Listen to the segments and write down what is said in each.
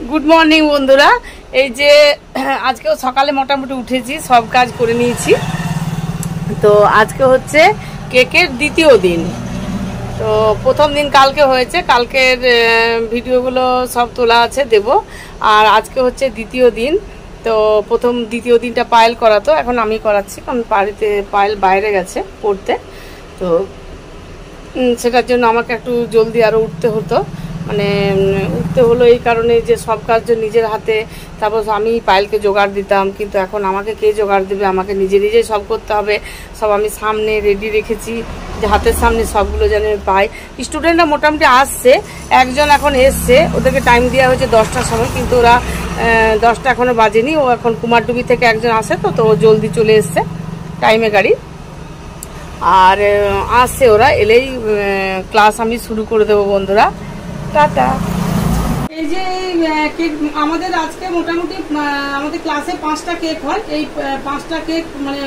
Good morning বন্ধুরা। এই যে আজকেও সকালে মোটামুটি উঠেছি, সব কাজ করে নিয়েছি। তো আজকে হচ্ছে কেকের দ্বিতীয় দিন। তো প্রথম দিন কালকে হয়েছে, কালকের ভিডিওগুলো সব তোলা আছে, দেব। আর আজকে হচ্ছে দ্বিতীয় দিন। তো দ্বিতীয় দিনটা পায়েল করাতো, এখন আমি করাচ্ছি, কারণ পায়েল বাইরে গেছে পড়তে। তো সেটার জন্য আমাকে একটু জলদি আরও উঠতে হতো, মানে উঠতে হলো এই কারণে যে সব কাজ নিজের হাতে। তারপর আমি পায়েলকে জোগাড় দিতাম, কিন্তু এখন আমাকে কে জোগাড় দেবে, আমাকে নিজেই সব করতে হবে। সব আমি সামনে রেডি রেখেছি, যে হাতের সামনে সবগুলো যেন পাই। স্টুডেন্টরা মোটামুটি আসছে, একজন এখন এসছে, ওদেরকে টাইম দেওয়া হয়েছে 10টার সময়, কিন্তু ওরা 10টা এখনও বাজেনি। ও এখন কুমারডুবি থেকে একজন আসে, তো ও জলদি চলে এসছে, টাইমে গাড়ি। আর আসছে, ওরা এলেই ক্লাস আমি শুরু করে দেবো বন্ধুরা। টাটা। এই যে কেক আমাদের আজকে মোটামুটি আমাদের ক্লাসে 5টা কেক হয়। এই 5টা কেক মানে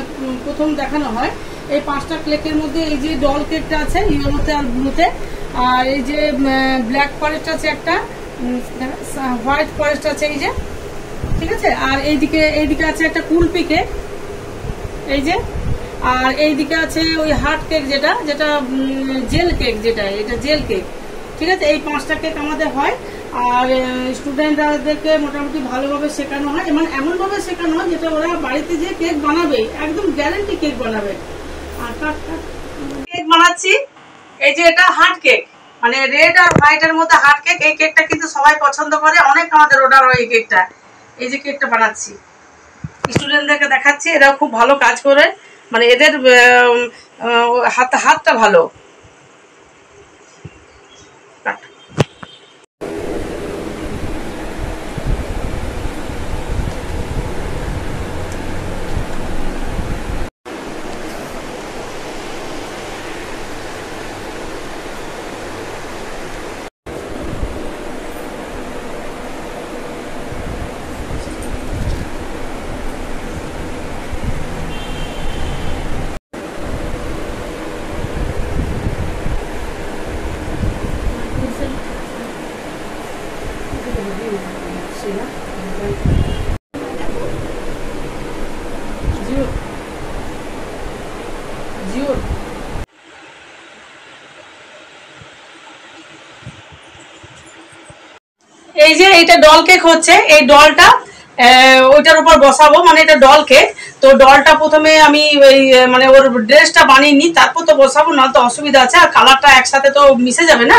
প্রথম দেখানো হয়। এই 5টা কেকের মধ্যে এই যে ডল কেকটা আছে ইয়েলোতে আর ব্লুতে, আর এই যে ব্ল্যাক ফরেস্ট আছে একটা, হোয়াইট ফরেস্ট আছে এই যে, ঠিক আছে। আর এইদিকে আছে একটা কুলপি কেক, এই যে। আর এইদিকে আছে ওই হার্ট কেক, যেটা জেল কেক, এটা জেল কেক, ঠিক আছে। এই 5টা কেক আমাদের হয়। আর স্টুডেন্টদেরকে মোটামুটি ভালোভাবে শেখানো হয়, মানে এমনভাবে শেখানো হয় যেটা ওরা বাড়িতে যে কেক বানাবে, একদম গ্যারান্টি কেক বানাবে। আর কেক বানাচ্ছি, এই যে এটা হার্ট কেক, মানে রেড আর হোয়াইটের মধ্যে হার্ট কেক। এই কেকটা কিন্তু সবাই পছন্দ করে, অনেক আমাদের অর্ডার হয় এই কেকটা। এই যে কেকটা বানাচ্ছি, স্টুডেন্টদেরকে দেখাচ্ছি, এরাও খুব ভালো কাজ করে, মানে এদের হাতটা ভালো। এই যে এটা ডল কেক হচ্ছে, এই ডলটা ওইটার উপর বসাবো, মানে এটা ডল কেক। তো ডলটা প্রথমে আমি ওই মানে ওর ড্রেসটা বানিয়ে নিই, তারপর তো বসাবো, না তো অসুবিধা আছে, আর কালারটা একসাথে তো মিশে যাবে না।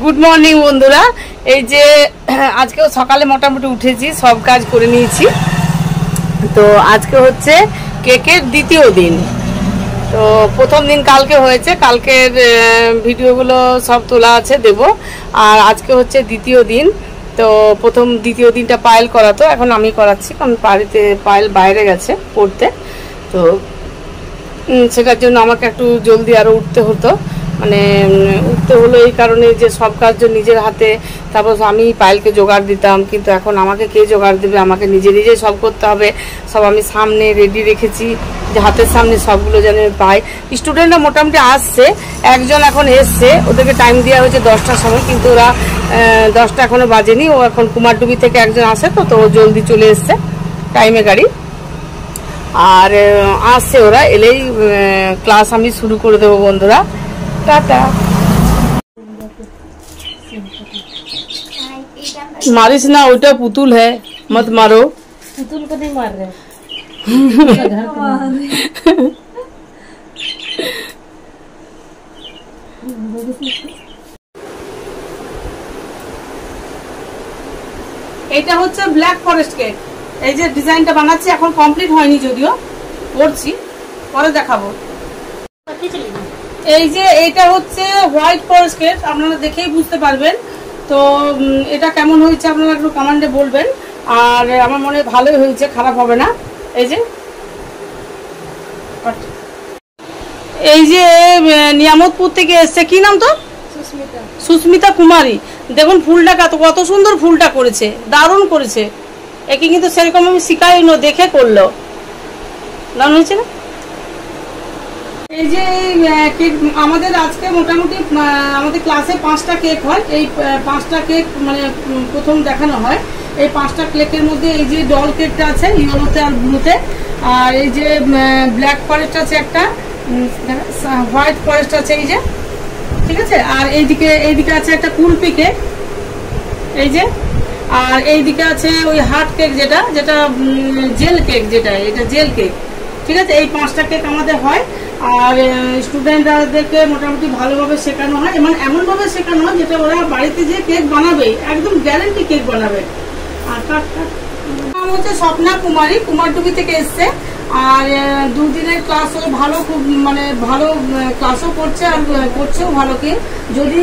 গুড মর্নিং বন্ধুরা। এই যে আজকেও সকালে মোটামুটি উঠেছি, সব কাজ করে নিয়েছি। তো আজকে হচ্ছে কেকের দ্বিতীয় দিন। তো প্রথম দিন কালকে হয়েছে, কালকের ভিডিওগুলো সব তোলা আছে, দেব। আর আজকে হচ্ছে দ্বিতীয় দিন। তো দ্বিতীয় দিনটা পায়েল করাতো, এখন আমি করাচ্ছি, কারণ পায়েল বাইরে গেছে পড়তে। তো সেটার জন্য আমাকে একটু জলদি আরও উঠতে হতো, মানে উঠতে হলো এই কারণে যে সব কাজ নিজের হাতে। তারপর আমি পায়েলকে জোগাড় দিতাম, কিন্তু এখন আমাকে কে জোগাড় দেবে, আমাকে নিজেই সব করতে হবে। সব আমি সামনে রেডি রেখেছি, যে হাতের সামনে সবগুলো যেন পাই। স্টুডেন্টরা মোটামুটি আসছে, একজন এখন এসছে, ওদেরকে টাইম দেওয়া হয়েছে 10টার সময়, কিন্তু ওরা 10টা এখনও বাজেনি। ও এখন কুমারডুবি থেকে একজন আসে, তো ও জলদি চলে এসছে, টাইমে গাড়ি। আর আসছে, ওরা এলেই ক্লাস আমি শুরু করে দেবো বন্ধুরা। টাটা। मारिस ना, ওইটা পুতুল है, मत मारो। पुतुल को नहीं मार रहे। এটা হচ্ছে ব্ল্যাক ফরেস্ট কেক। এই যে ডিজাইনটা বানাচ্ছি, এখন কমপ্লিট হয়নি, যদিও করছি, পরে দেখাবো। এই যে এটা হচ্ছে হোয়াইট ফরেস্ট কেক, আপনারা দেখেই বুঝতে পারবেন। তো এটা কেমন হয়েছে আপনারা একটু কমেন্টে বলবেন। আর আমার মনে হয় ভালোই হয়েছে, খারাপ হবে না। এই যে নিয়ামতপুর থেকে এসছে, কি নাম তো? সুস্মিতা কুমারী। দেখুন ফুলটা কত সুন্দর ফুলটা করেছে, দারুণ করেছে। একে কিন্তু সেরকম আমি শিখাই না, দেখে করলো, দারুণ হয়েছে না? এই যে কেক আমাদের আজকে মোটামুটি আমাদের ক্লাসে 5টা কেক হয়। এই 5টা কেক মানে প্রথম দেখানো হয়। এই 5টা কেকের মধ্যে এই যে ডল কেকটা আছে ইয়েলোতে আর ব্লুতে, আর এই যে ব্ল্যাক ফরেস্ট আছে একটা, হোয়াইট ফরেস্ট আছে এই যে, ঠিক আছে। আর এইদিকে আছে একটা কুলপি কেক এই যে, আর এইদিকে আছে ওই হার্ট কেক যেটা জেল কেক, এটা জেল কেক, ঠিক আছে। এই 5টা কেক আমাদের হয়। আর স্টুডেন্টদেরকে মোটামুটি ভালোভাবে শেখানো হয়, মানে এমনভাবে শেখানো হয় যেটা ওরা বাড়িতে যে কেক বানাবে একদম গ্যারান্টি কেক বানাবে। আর নাম হচ্ছে স্বপ্না কুমারী, কুমারটুবি থেকে এসছে। আর 2 দিনের ক্লাস ও ভালো, খুব মানে ভালো ক্লাসও করছে আর করছেও ভালো কেক। যদি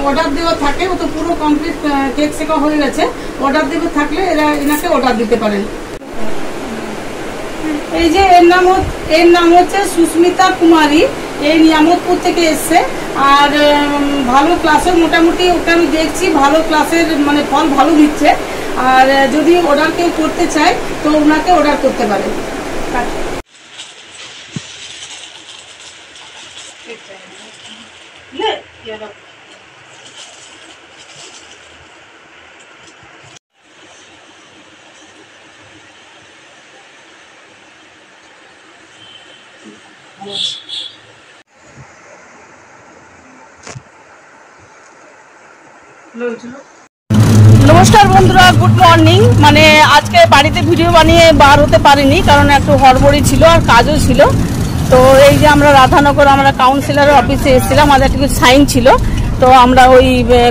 অর্ডার দেওয়া থাকে, ও তো পুরো কমপ্লিট কেক শেখা হয়ে গেছে, অর্ডার দেওয়া থাকলে এনাকে অর্ডার দিতে পারেন। এই যে এর নাম হচ্ছে সুস্মিতা কুমারী, এই নিয়ামতপুর থেকে এসছে। আর ভালো ক্লাসের মোটামুটি ওকে আমি দেখছি, ভালো ক্লাসের মানে ফল ভালো দিচ্ছে। আর যদি অর্ডার কেউ করতে চায় তো ওনাকে অর্ডার করতে পারে। নমস্কার বন্ধুরা, গুড মর্নিং। মানে আজকে বাড়িতে ভিডিও বানিয়ে বার হতে পারিনি, কারণ একটু হড়বড়ি ছিল আর কাজও ছিল। তো এই যে আমরা রাধানগর আমরা কাউন্সিলরের অফিসে এসেছিলাম, আমাদের একটু সাইন ছিল। তো আমরা ওই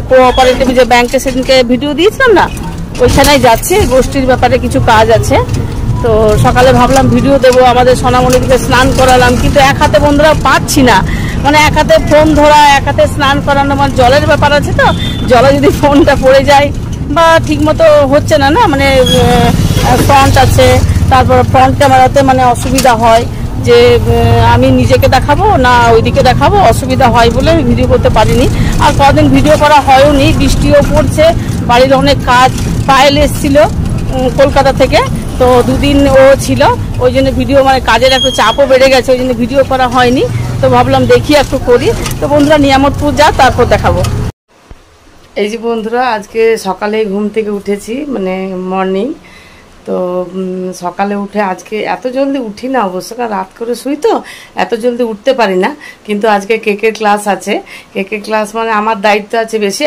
কোঅপারেটিভ যে ব্যাংকে সেদিনকে ভিডিও দিয়েছিলাম না, ওইখানেই যাচ্ছি, গোষ্ঠীর ব্যাপারে কিছু কাজ আছে। তো সকালে ভাবলাম ভিডিও দেবো, আমাদের সোনামণিকে স্নান করালাম, কিন্তু এক হাতে বন্ধুরা পাচ্ছি না, মানে এক হাতে ফোন ধরা, এক হাতে স্নান করানো, মানে জলের ব্যাপার আছে। তো জলে যদি ফোনটা পড়ে যায় বা ঠিক মতো হচ্ছে না, মানে ফ্রন্ট আছে, তারপর ফ্রন্ট ক্যামেরাতে মানে অসুবিধা হয়, যে আমি নিজেকে দেখাবো না ওইদিকে দেখাবো, অসুবিধা হয় বলে ভিডিও করতে পারিনি। আর কদিন ভিডিও করা হয়ও নি, বৃষ্টিও পড়ছে, বাড়ির অনেক কাজ। পায়েল এসেছিল কলকাতা থেকে, তো 2 দিন ও ছিল, ওই জন্য ভিডিও মানে কাজের একটু চাপও বেড়ে গেছে, ওই জন্য ভিডিও করা হয়নি। তো ভাবলাম দেখি একটু করি। তো বন্ধুরা নিয়ামতপুর যা, তারপর দেখাবো। এই যে বন্ধুরা আজকে সকালে ঘুম থেকে উঠেছি, মানে মর্নিং। তো সকালে উঠে আজকে এত জলদি উঠি না অবশ্য, কারণ রাত করে শুই তো এত জলদি উঠতে পারি না। কিন্তু আজকে কেকের ক্লাস আছে, কেকের ক্লাস মানে আমার দায়িত্ব আছে বেশি।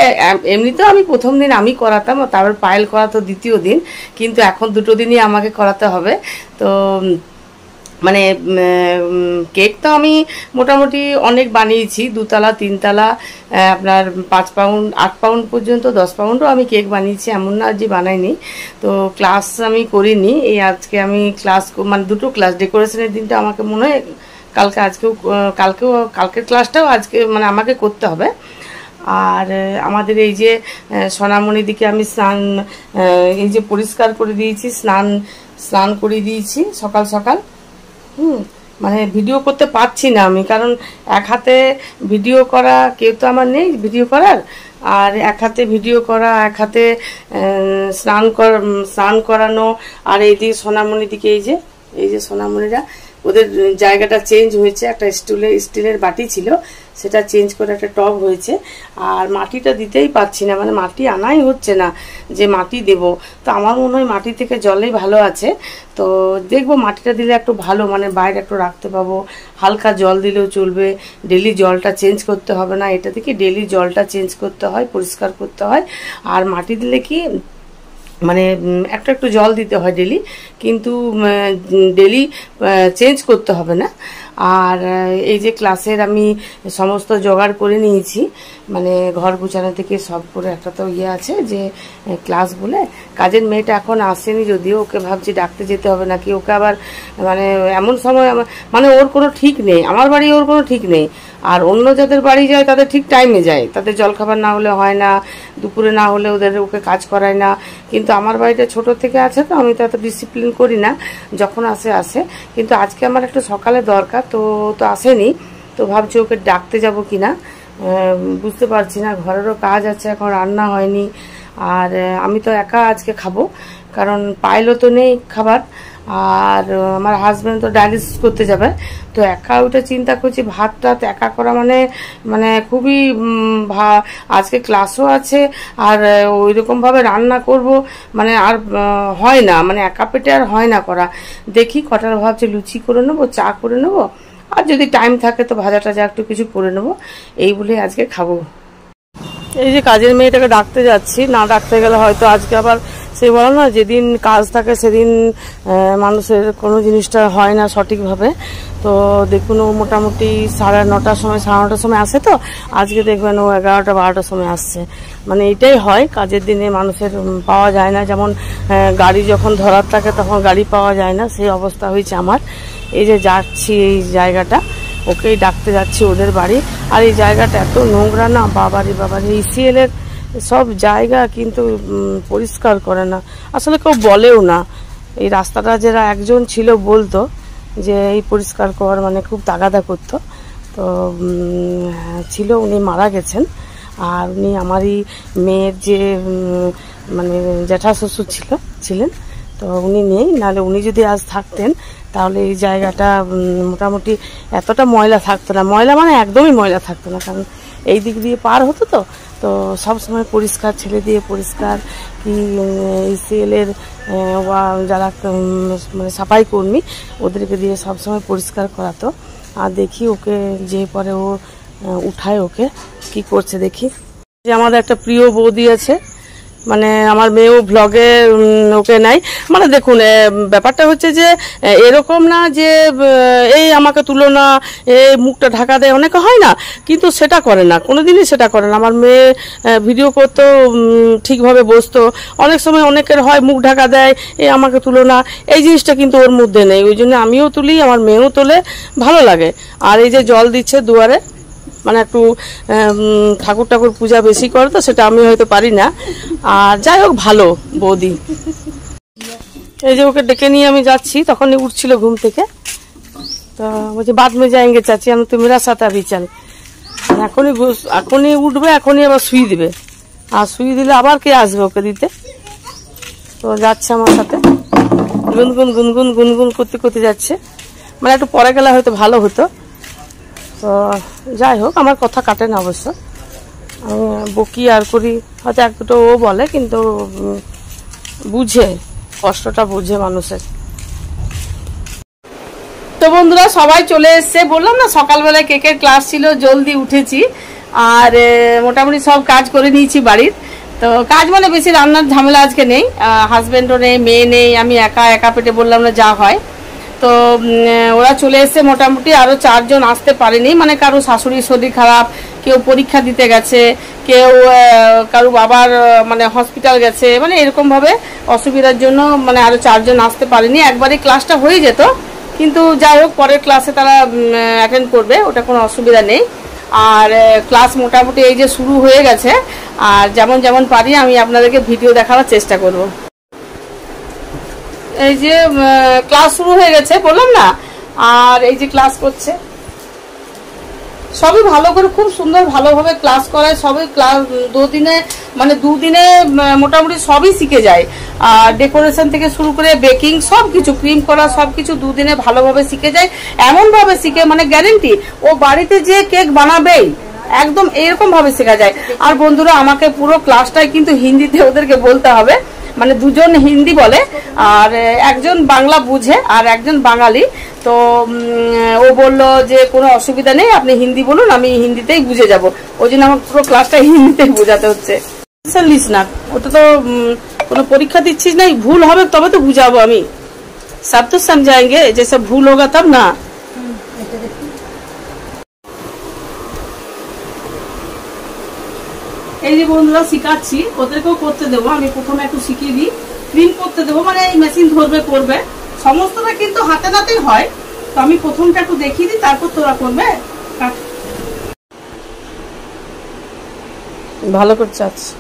এমনিতেও আমি প্রথম দিন আমি করাতাম, তারপর পায়েল করাতো দ্বিতীয় দিন, কিন্তু এখন 2টো দিনই আমাকে করাতে হবে। তো মানে কেক তো আমি মোটামুটি অনেক বানিয়েছি, 2 তলা 3 তলা, আপনার 5 পাউন্ড 8 পাউন্ড পর্যন্ত, 10 পাউন্ডও আমি কেক বানিয়েছি, এমন না যে বানাইনি। তো ক্লাস আমি করিনি, এই আজকে আমি ক্লাস মানে 2টো ক্লাস, ডেকোরেশনের দিনটা আমাকে মনে হয় কালকের ক্লাসটাও আজকে মানে আমাকে করতে হবে। আর আমাদের এই যে সোনামণির দিকে আমি এই যে পরিষ্কার করে দিয়েছি, স্নান করে দিয়েছি সকাল সকাল। মানে ভিডিও করতে পারছি না আমি, কারণ এক হাতে ভিডিও করা কেউ তো আমার নেই ভিডিও করার, আর এক হাতে ভিডিও করা, এক হাতে স্নান করানো। আর এই দিকে সোনামণির দিকে এই যে সোনামণিরা ওদের জায়গাটা চেঞ্জ হয়েছে, একটা স্টিলের বাটি ছিল সেটা চেঞ্জ করে একটা টব হয়েছে। আর মাটিটা দিতেই পারছি না, মানে মাটি আনাই হচ্ছে না যে মাটি দেব। তো আমার মনে হয় মাটি থেকে জলেই ভালো আছে, তো দেখবো মাটিটা দিলে একটু ভালো, মানে বাইরে একটু রাখতে পাবো। হালকা জল দিলেও চলবে, ডেলি জলটা চেঞ্জ করতে হবে না। এটা থেকে ডেলি জলটা চেঞ্জ করতে হয়, পরিষ্কার করতে হয়। আর মাটি দিলে কি মানে একটু জল দিতে হয় ডেলি, কিন্তু ডেলি চেঞ্জ করতে হবে না। আর এই যে ক্লাসের আমি সমস্ত জোগাড় করে নিয়েছি, মানে ঘর গুছানো থেকে সব করে। একটা তো ইয়ে আছে যে ক্লাস বলে, কাজের মেয়েটা এখন আসেনি, যদিও ওকে ভাবছি ডাকতে যেতে হবে নাকি, ওকে আবার মানে এমন সময় মানে ওর কোনো ঠিক নেই, আমার বাড়ি ওর কোনো ঠিক নেই। আর অন্য যাদের বাড়ি যায় তাদের ঠিক টাইমে যায়, তাদের জলখাবার না হলে হয় না, দুপুরে না হলে ওকে কাজ করায় না। কিন্তু আমার বাড়িটা ছোট থেকে আছে, তো আমি তো এত ডিসিপ্লিন করি না, যখন আসে। কিন্তু আজকে আমার একটু সকালে দরকার, তো আসেনি। তো ভাবছি ওকে ডাকতে যাব কিনা, বুঝতে পারছি না, ঘরেরও কাজ আছে, এখন রান্না হয়নি। আর আমি তো একা আজকে খাবো, কারণ পাইলও তো নেই খাবার, আর আমার হাজব্যান্ড তো ডায়ালিসিস করতে যাবে। তো একা ওটা চিন্তা করছি, ভাত টাত একা করা মানে মানে খুবই আজকে ক্লাসও আছে, আর ওই রকমভাবে রান্না করব মানে আর হয় না, মানে একা পেটে আর হয় না করা। দেখি কটার ভাবছি লুচি করে নেবো, চা করে নেবো, আর যদি টাইম থাকে তো ভাজা টাজা একটু কিছু করে নেবো, এই বলে আজকে খাবো। এই যে কাজের মেয়েটাকে ডাকতে যাচ্ছি, না ডাকতে গেলে হয়তো আজকে আবার সে বলো না, যেদিন কাজ থাকে সেদিন মানুষের কোনো জিনিসটা হয় না সঠিকভাবে। তো দেখুন, ও মোটামুটি 9:30টার সময় 9:30টার সময় আসে, তো আজকে দেখবেন ও 11টা 12টার সময় আসছে। মানে এটাই হয়, কাজের দিনে মানুষের পাওয়া যায় না, যেমন গাড়ি যখন ধরার থাকে তখন গাড়ি পাওয়া যায় না, সেই অবস্থা হয়েছে আমার। এই যে যাচ্ছি এই জায়গাটা, ওকেই ডাকতে যাচ্ছি ওদের বাড়ি। আর এই জায়গাটা এত নোংরা না, বাবারি বাবারি, ইসিএল এর সব জায়গা কিন্তু পরিষ্কার করে না, আসলে কেউ বলেও না। এই রাস্তাটা যারা একজন ছিল বলতো যে এই পরিষ্কার কর, মানে খুব তাগাদা করতো। তো ছিল, উনি মারা গেছেন। আর উনি আমারই মেয়ের যে মানে জ্যাঠা শ্বশুর ছিলেন, তো উনি নেই, নাহলে উনি যদি আজ থাকতেন তাহলে এই জায়গাটা মোটামুটি এতটা ময়লা থাকতো না। ময়লা মানে একদমই ময়লা থাকতো না, কারণ এই দিক দিয়ে পার হতো, তো সব সময় পরিষ্কার, ছেলে দিয়ে পরিষ্কার, কি ইসিএলের যারা মানে সাফাই কর্মী ওদেরকে দিয়ে সব সময় পরিষ্কার করাতো। আর দেখি ওকে যে পরে ও উঠায়, ওকে কি করছে দেখি। যে আমাদের একটা প্রিয় বৌদি আছে, মানে আমার মেয়েও ব্লগে ওকে নাই। মানে দেখুন, ব্যাপারটা হচ্ছে যে এরকম না যে এই আমাকে তুলো না, এই মুখটা ঢাকা দেয়, অনেকে হয় না, কিন্তু সেটা করে না, কোনোদিনই সেটা করে না। আমার মেয়ে ভিডিও করতো, ঠিকভাবে বসতো। অনেক সময় অনেকের হয় মুখ ঢাকা দেয়, এই আমাকে তুলো না, এই জিনিসটা কিন্তু ওর মধ্যে নেই। ওই জন্য আমিও তুলি, আমার মেয়েও তোলে, ভালো লাগে। আর এই যে জল দিচ্ছে দুয়ারে, মানে একটু ঠাকুর পূজা বেশি করে, তো সেটা আমি হয়তো পারি না। আর যাই হোক, ভালো বৌদি। এই যে ওকে ডেকে নিয়ে আমি যাচ্ছি, তখনই উঠছিল ঘুম থেকে। তো বলছি বাদ মে যাएंगे চাচি, আমি তো মেরা সাথে আবি চল। এখনই উঠবে, এখনই আবার শুই দিবে, আর শুই দিলে আবার কে আসবে ওকে দিতে। তো যাচ্ছে আমার সাথে, গুনগুন গুনগুন গুনগুন করতে করতে যাচ্ছে। মানে একটু পরে গেলে হয়তো ভালো হতো। তো যাই হোক, আমার কথা কাটে না অবশ্য, আমি বকি আর করি, হয়তো এক দুটো ও বলে, কিন্তু বুঝে, কষ্টটা বুঝে মানুষের। তো বন্ধুরা সবাই চলে এসছে, বললাম না সকালবেলায় কেকের ক্লাস ছিল, জলদি উঠেছি, আর মোটামুটি সব কাজ করে নিয়েছি বাড়ির। তো কাজ মানে বেশি রান্নার ঝামেলা আজকে নেই, হাজব্যান্ডও নেই, মেয়ে নেই, আমি একা পেটে বললাম না যা হয়। তো ওরা চলে এসছে মোটামুটি, আরও 4 জন আসতে পারেনি, মানে কারো শাশুড়ির শরীর খারাপ, কেউ পরীক্ষা দিতে গেছে, কেউ কারো বাবার মানে হসপিটাল গেছে, মানে এরকমভাবে অসুবিধার জন্য মানে আরও 4 জন আসতে পারেনি। একবারই ক্লাসটা হয়ে যেত, কিন্তু যাই হোক পরের ক্লাসে তারা অ্যাটেন্ড করবে, ওটা কোনো অসুবিধা নেই। আর ক্লাস মোটামুটি এই যে শুরু হয়ে গেছে, আর যেমন যেমন পারি আমি আপনাদেরকে ভিডিও দেখানোর চেষ্টা করব। এই যে ক্লাস শুরু হয়ে গেছে বললাম না, আর এই যে ক্লাস করছে, সবই ভালো করে খুব সুন্দর ভালোভাবে ক্লাস করায়, সবই ক্লাস দুদিনে মোটামুটি সবই শিখে যায়। আর ডেকোরেশন থেকে শুরু করে বেকিং সবকিছু, ক্রিম করা সবকিছু 2 দিনে ভালোভাবে শিখে যায়। এমন ভাবে শিখে, মানে গ্যারেন্টি ও বাড়িতে যে কেক বানাবেই, একদম এরকম ভাবে শেখা যায়। আর বন্ধুরা আমাকে পুরো ক্লাসটাই কিন্তু হিন্দিতে ওদেরকে বলতে হবে, মানে 2 জন হিন্দি বলে, আর একজন বাংলা বুঝে, আর একজন বাঙালি। তো ও বললো যে কোনো অসুবিধা নেই, আপনি হিন্দি বলুন, আমি হিন্দিতেই বুঝে যাব। ওই জন্য আমার পুরো ক্লাসটা হিন্দিতেই বোঝাতে হচ্ছে। লিস না, ওটা তো কোনো পরীক্ষা দিচ্ছিস না, ভুল হবে তবে তো বুঝাবো আমি, সব তো সমঝাएंगे, जैसे ভুল होगा तब না। এই যে বন্ধুরা শিখাচ্ছি, ওদেরকেও করতে দেবো, আমি প্রথমে একটু শিখিয়ে দিই, ক্রিম করতে দেবো, মানে এই মেশিন ধরবে করবে, সমস্তটা কিন্তু হাতে নাতেই হয়। তো আমি প্রথমটা একটু দেখিয়ে দিই, তারপর তোরা করবে। ভালো করে চাচ্ছি।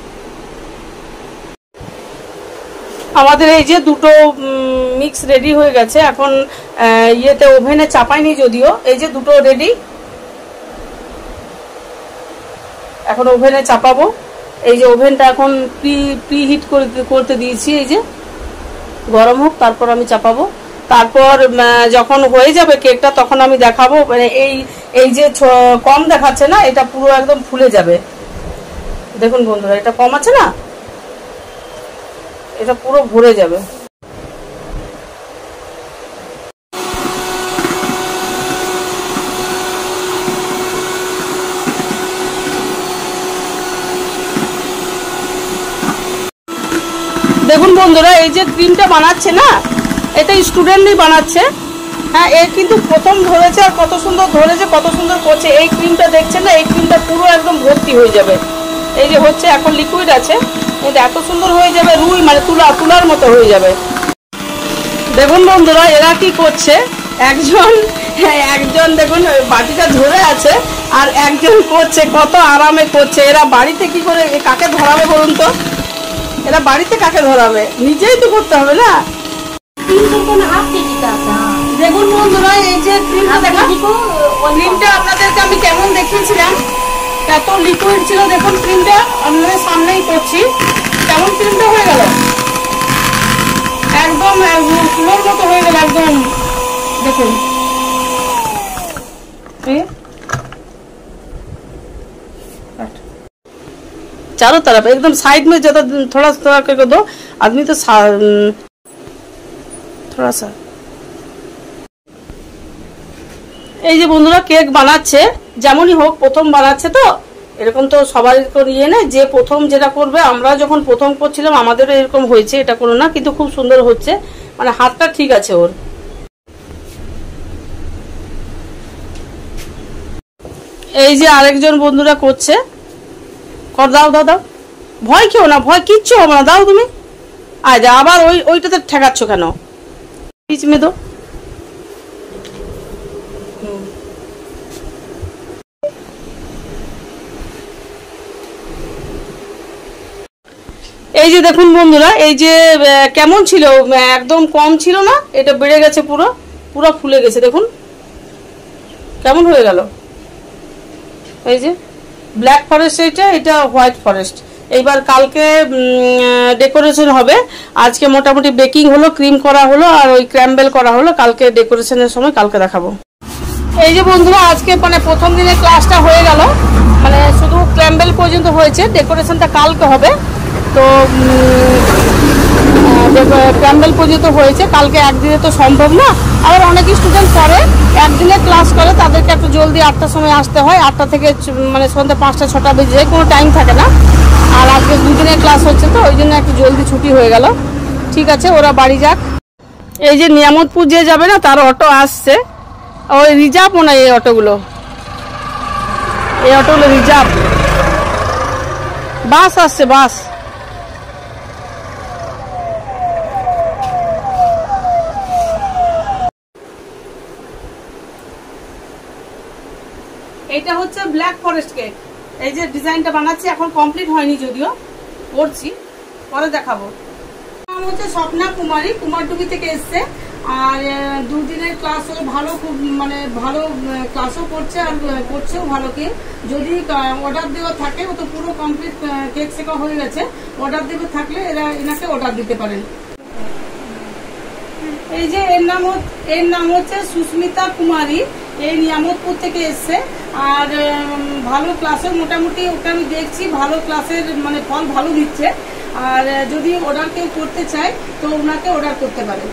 আমাদের এই যে দুটো মিক্স রেডি হয়ে গেছে, এখন ইয়েতে ওভেনে চাপাইনি যদিও, এই যে দুটো রেডি। এখন ওভেনে চাপাবো। এই যে ওভেনটা এখন প্রি হিট করতে দিয়েছি, এই যে গরম হোক, তারপর আমি চাপাবো। তারপর যখন হয়ে যাবে কেকটা তখন আমি দেখাবো। মানে এই যে কম দেখাচ্ছে না, এটা পুরো একদম ফুলে যাবে। দেখুন বন্ধুরা, এটা কম আছে না, এটা পুরো ভরে যাবে। দেখুন বন্ধুরা, এই যে ক্রিমটা বানাচ্ছে না, এটা স্টুডেন্টই বানাচ্ছে। হ্যাঁ, এ কিন্তু প্রথম ধরেছে আর কত সুন্দর ধরেছে, কত সুন্দর করছে। এই ক্রিমটা দেখছেন না, এই ক্রিমটা পুরো একদম ভর্তি হয়ে যাবে। এই যে হচ্ছে, এখন লিকুইড আছে, এটা এত সুন্দর হয়ে যাবে, রুই মানে তুলার মতো হয়ে যাবে। দেখুন বন্ধুরা, এরা কি করছে, একজন দেখুন বাটিটা ধরে আছে, আর একজন করছে, কত আরামে করছে। এরা বাড়িতে কি করে কাকে ধরাবে বলুন তো? এরা বাড়িতে কাকে ধরাবে? নিজেই তো করতে হবে না। দেখুন বন্ধুরা, এই যে ক্রিমটা আপনাদেরকে আমি কেমন দেখিয়েছিলাম, এত লিকুইড ছিল। দেখুন ক্রিমটা আপনাদের সামনেই করছি, কেমন ক্রিমটা হয়ে গেল, একদম ফুলের মতো হয়ে গেল একদম। দেখুন चारों तरफ एकदम साइड में ज्यादा थोड़ा थोड़ा करके दो आदमी तो थोड़ा सा। এই যে বন্ধুরা কেক বানাচ্ছে, যেমনই হোক প্রথম বানাচ্ছে তো, এরকম তো সবার ইয়ে না যে প্রথম যেটা করবে। আমরা যখন প্রথম করছিলাম আমাদেরও এরকম হয়েছে, এটা কোনো না, কিন্তু খুব সুন্দর হচ্ছে, মানে হাতটা ঠিক আছে ওর। এই যে আরেকজন বন্ধুরা করছে, কর দাও দাও দাও, ভয় কেউ না, ভয় কিচ্ছু হবে না, দাও তুমি। আজ আবার ওইটাতে ঠেকাচ্ছ কেন? পিচ মে দো। এই যে দেখুন বন্ধুরা, এই যে কেমন ছিল, একদম কম ছিল না, এটা বেড়ে গেছে, পুরো পুরো ফুলে গেছে। দেখুন কেমন হয়ে গেল। এই যে ব্ল্যাক ফরেস্ট, এটা হোয়াইট ফরেস্ট। এইবার কালকে ডেকোরেশন হবে। আজকে মোটামুটি বেকিং হলো, ক্রিম করা হলো, আর ওই ক্র্যাম্বেল করা হলো। কালকে ডেকোরেশনের সময় কালকে দেখাবো। এই যে বন্ধুরা, আজকে মানে প্রথম দিনের ক্লাসটা হয়ে গেল, মানে শুধু ক্র্যাম্বেল পর্যন্ত হয়েছে, ডেকোরেশনটা কালকে হবে। তো ক্র্যাম্বেল পর্যন্ত হয়েছে, কালকে একদিনে তো সম্ভব না। আবার অনেক স্টুডেন্ট করে একদিনে ক্লাস করে, তাদেরকে একটু জলদি 8টার সময় আসতে হয়, 8টা থেকে মানে সন্ধ্যা 5টা 6টা বেজে যায়, কোনো টাইম থাকে না। আর আজকে দুদিনের ক্লাস হচ্ছে তো ওই জন্য একটু জলদি ছুটি হয়ে গেল। ঠিক আছে, ওরা বাড়ি যাক। এই যে নিয়ামতপুর যে যাবে না, তার অটো আসছে, ওই রিজার্ভ মনে হয় এই অটোগুলো রিজার্ভ। বাস আসছে, বাস। এটা হচ্ছে ব্ল্যাক ফরেস্ট কেক। এই যে ডিজাইনটা বানাচ্ছি, এখন কমপ্লিট হয়নি, যদিও করছি, পরে দেখাবো। নাম হচ্ছে স্বপ্না কুমারী, কুমারডুবি থেকে এসছে। আর দুদিনের ক্লাস হলো, ভালো, খুব মানে ভালো ক্লাসও করছে, আর করছেও ভালো কেক। যদি অর্ডার দেওয়া থাকে, ও তো পুরো কমপ্লিট কেক শেখা হয়ে গেছে, অর্ডার দেওয়া থাকলে এনাকে অর্ডার দিতে পারেন। এই যে এর নাম হচ্ছে সুস্মিতা কুমারী, এই নিয়ামতপুর থেকে এসছে। আর ভালো ক্লাসের, মোটামুটি ওকে আমি দেখছি ভালো ক্লাসের মানে ফল ভালো দিচ্ছে। আর যদি অর্ডার কেউ করতে চায় তো ওনাকে অর্ডার করতে পারে।